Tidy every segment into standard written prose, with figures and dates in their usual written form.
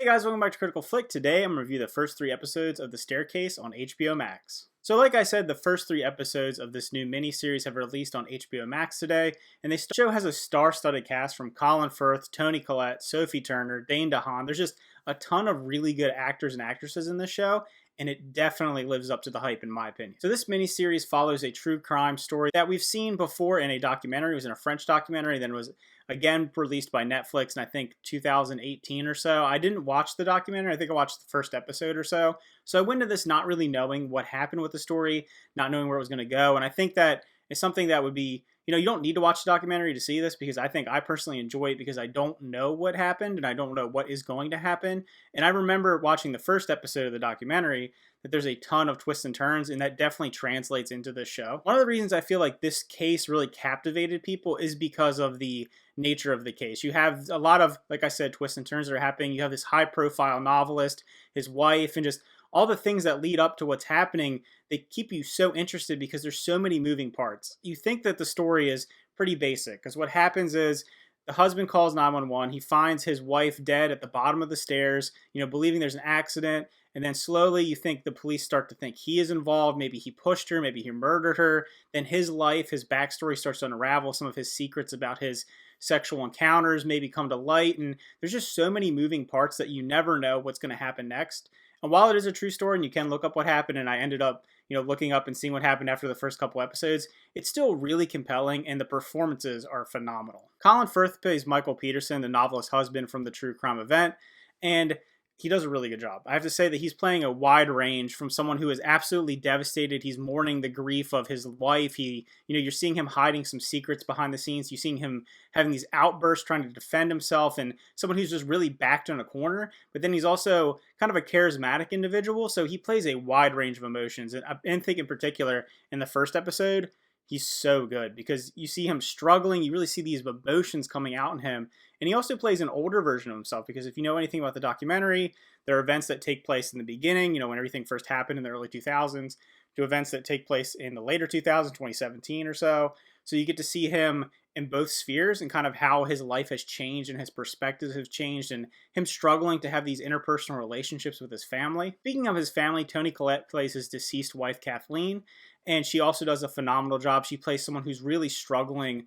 Hey guys, welcome back to Critical Flick. Today I'm going to review the first 3 episodes of The Staircase on HBO Max. So like I said, the first 3 episodes of this new miniseries have released on HBO Max today, and the show has a star-studded cast from Colin Firth, Toni Collette, Sophie Turner, Dane DeHaan. There's just a ton of really good actors and actresses in this show, and it definitely lives up to the hype in my opinion. So this miniseries follows a true crime story that we've seen before in a documentary. It was in a French documentary, then it was again released by Netflix in I think 2018 or so. I didn't watch the documentary. I think I watched the first episode or so. So I went into this not really knowing what happened with the story, not knowing where it was going to go. And I think that is something that would be, you don't need to watch the documentary to see this, because I think I personally enjoy it because I don't know what happened and I don't know what is going to happen. And I remember watching the first episode of the documentary that there's a ton of twists and turns, and that definitely translates into this show. One of the reasons I feel like this case really captivated people is because of the nature of the case. You have a lot of, like I said, twists and turns that are happening. You have this high profile novelist, his wife, and just all the things that lead up to what's happening. They keep you so interested because there's so many moving parts. You think that the story is pretty basic, because what happens is the husband calls 911. He finds his wife dead at the bottom of the stairs, believing there's an accident. And then slowly you think the police start to think he is involved. Maybe he pushed her, maybe he murdered her. Then his life, his backstory starts to unravel. Some of his secrets about his sexual encounters maybe come to light. And there's just so many moving parts that you never know what's going to happen next. And while it is a true story and you can look up what happened, and I ended up, looking up and seeing what happened after the first couple episodes, it's still really compelling and the performances are phenomenal. Colin Firth plays Michael Peterson, the novelist's husband from the true crime event, and he does a really good job. I have to say that he's playing a wide range, from someone who is absolutely devastated. He's mourning the grief of his wife. You're seeing him hiding some secrets behind the scenes. You're seeing him having these outbursts, trying to defend himself, and someone who's just really backed in a corner. But then he's also kind of a charismatic individual, so he plays a wide range of emotions. And I think in particular in the first episode, he's so good because you see him struggling. You really see these emotions coming out in him. And he also plays an older version of himself, because if you know anything about the documentary, there are events that take place in the beginning, when everything first happened in the early 2000s, to events that take place in the later 2000s, 2017 or so. So you get to see him in both spheres and kind of how his life has changed and his perspectives have changed, and him struggling to have these interpersonal relationships with his family. Speaking of his family, Toni Collette plays his deceased wife, Kathleen, and she also does a phenomenal job. She plays someone who's really struggling,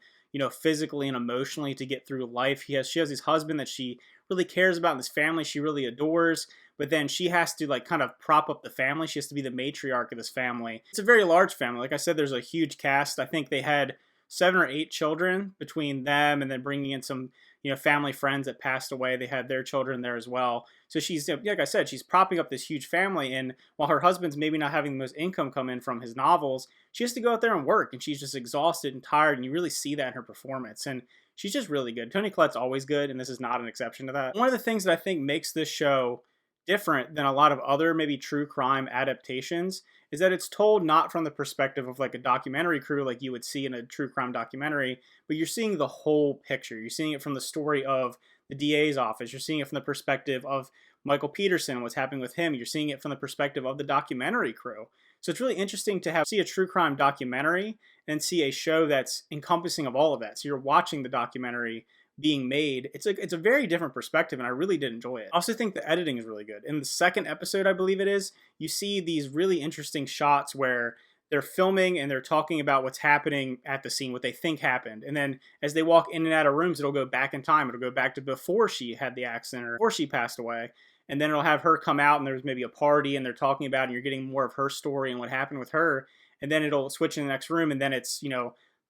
physically and emotionally to get through life. She has this husband that she really cares about, and this family she really adores, but then she has to kind of prop up the family. She has to be the matriarch of this family. It's a very large family. Like I said, there's a huge cast. I think they had 7 or 8 children between them, and then bringing in some family friends that passed away. They had their children there as well. So she's, like I said, she's propping up this huge family, and while her husband's maybe not having the most income come in from his novels, she has to go out there and work, and she's just exhausted and tired, and you really see that in her performance. And she's just really good. Toni Collette's always good, and this is not an exception to that. One of the things that I think makes this show different than a lot of other maybe true crime adaptations is that it's told not from the perspective of like a documentary crew like you would see in a true crime documentary, but you're seeing the whole picture. You're seeing it from the story of the DA's office. You're seeing it from the perspective of Michael Peterson, what's happening with him. You're seeing it from the perspective of the documentary crew. So it's really interesting to see a true crime documentary and see a show that's encompassing of all of that. So you're watching the documentary being made. It's a very different perspective, and I really did enjoy it. I also think the editing is really good. In the second episode, I believe it is, you see these really interesting shots where they're filming and they're talking about what's happening at the scene, what they think happened. And then as they walk in and out of rooms, it'll go back in time. It'll go back to before she had the accident or before she passed away. And then it'll have her come out, and there's maybe a party and they're talking about it, and you're getting more of her story and what happened with her. And then it'll switch in the next room, and then it's,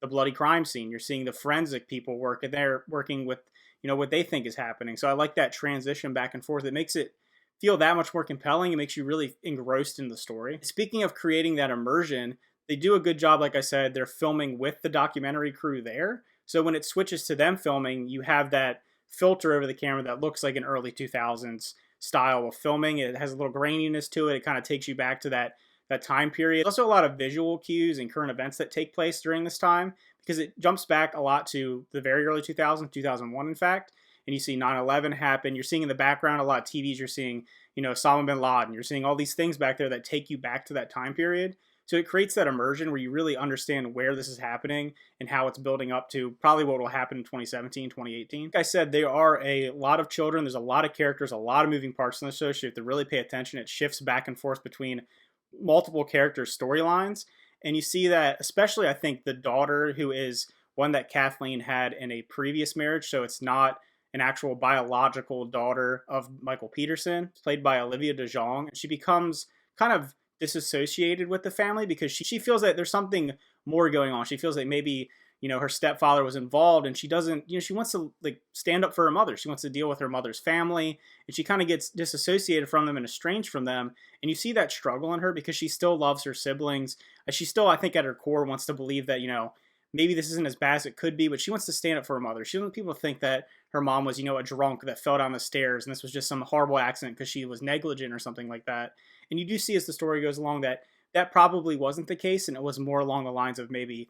the bloody crime scene. You're seeing the forensic people work, and they're working with, what they think is happening. So I like that transition back and forth. It makes it feel that much more compelling. It makes you really engrossed in the story. Speaking of creating that immersion, they do a good job. Like I said, they're filming with the documentary crew there. So when it switches to them filming, you have that filter over the camera that looks like an early 2000s style of filming. It has a little graininess to it. It kind of takes you back to that time period. There's also a lot of visual cues and current events that take place during this time, because it jumps back a lot to the very early 2000s, 2001 in fact, and you see 9/11 happen. You're seeing in the background a lot of TVs. You're seeing, Osama bin Laden. You're seeing all these things back there that take you back to that time period. So it creates that immersion where you really understand where this is happening and how it's building up to probably what will happen in 2017, 2018. Like I said, there are a lot of children. There's a lot of characters, a lot of moving parts in the show. So you have to really pay attention. It shifts back and forth between multiple characters' storylines. And you see that, especially, I think, the daughter, who is one that Kathleen had in a previous marriage. So it's not an actual biological daughter of Michael Peterson, played by Olivia de Jong. And she becomes kind of disassociated with the family because she feels that there's something more going on. She feels that maybe, her stepfather was involved, and she doesn't, she wants to like stand up for her mother. She wants to deal with her mother's family, and she kind of gets disassociated from them and estranged from them. And you see that struggle in her because she still loves her siblings. She still, I think, at her core wants to believe that, maybe this isn't as bad as it could be, but she wants to stand up for her mother. She doesn't want people to think that her mom was, a drunk that fell down the stairs and this was just some horrible accident because she was negligent or something like that. And you do see as the story goes along that that probably wasn't the case, and it was more along the lines of maybe,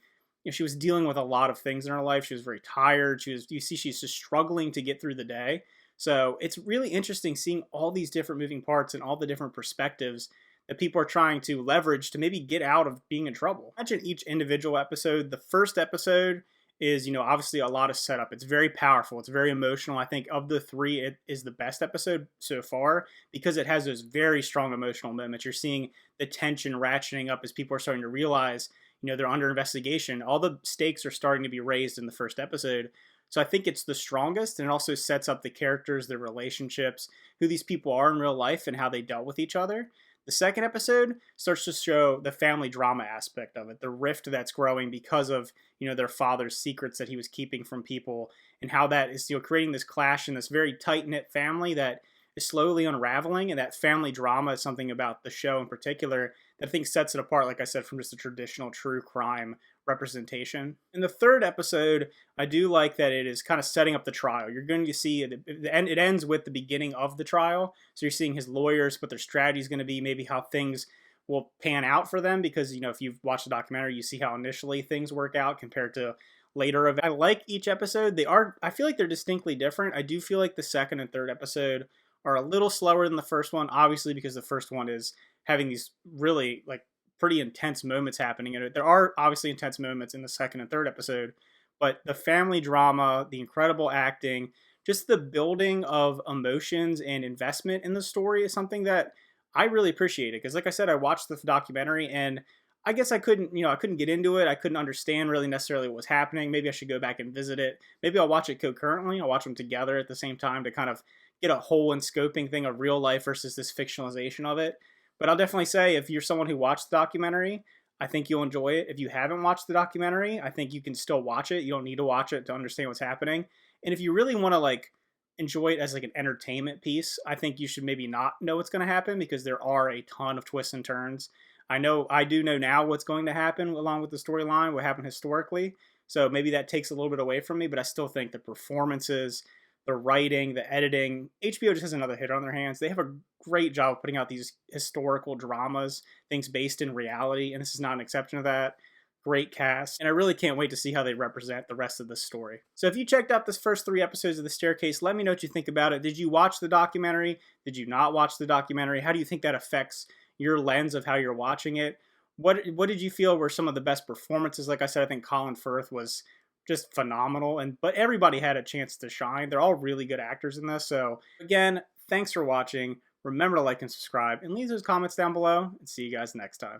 she was dealing with a lot of things in her life. She was very tired. You see she's just struggling to get through the day. So it's really interesting seeing all these different moving parts and all the different perspectives that people are trying to leverage to maybe get out of being in trouble. Imagine each individual episode. The first episode is, obviously a lot of setup. It's very powerful. It's very emotional. I think of the three, it is the best episode so far because it has those very strong emotional moments. You're seeing the tension ratcheting up as people are starting to realize, they're under investigation. All the stakes are starting to be raised in the first episode. So I think it's the strongest, and it also sets up the characters, their relationships, who these people are in real life, and how they dealt with each other. The second episode starts to show the family drama aspect of it, the rift that's growing because of, their father's secrets that he was keeping from people, and how that is, creating this clash in this very tight-knit family that is slowly unraveling. And that family drama is something about the show in particular that I think sets it apart, like I said, from just a traditional true crime representation. In the third episode, I do like that it is kind of setting up the trial. You're going to see it ends with the beginning of the trial. So you're seeing his lawyers, what their strategy is going to be, maybe how things will pan out for them. Because, if you've watched the documentary, you see how initially things work out compared to later events. I like each episode. I feel like they're distinctly different. I do feel like the second and third episode are a little slower than the first one, obviously because the first one is having these really like pretty intense moments happening in it. There are obviously intense moments in the second and third episode, but the family drama, the incredible acting, just the building of emotions and investment in the story is something that I really appreciated. Because like I said, I watched the documentary and I guess I couldn't get into it. I couldn't understand really necessarily what was happening. Maybe I should go back and visit it. Maybe I'll watch it concurrently. I'll watch them together at the same time to kind of get a whole and scoping thing of real life versus this fictionalization of it. But I'll definitely say, if you're someone who watched the documentary, I think you'll enjoy it. If you haven't watched the documentary, I think you can still watch it. You don't need to watch it to understand what's happening. And if you really want to like enjoy it as like an entertainment piece, I think you should maybe not know what's going to happen because there are a ton of twists and turns. I do know now what's going to happen along with the storyline, what happened historically. So maybe that takes a little bit away from me, but I still think the performances, the writing, the editing, HBO just has another hit on their hands. They have a great job of putting out these historical dramas, things based in reality, and this is not an exception to that. Great cast, and I really can't wait to see how they represent the rest of the story. So if you checked out this first 3 episodes of The Staircase, let me know what you think about it. Did you watch the documentary? Did you not watch the documentary? How do you think that affects your lens of how you're watching it? What did you feel were some of the best performances? Like I said, I think Colin Firth was just phenomenal, but everybody had a chance to shine. They're all really good actors in this. So again, thanks for watching. Remember to like and subscribe, and leave those comments down below, and see you guys next time.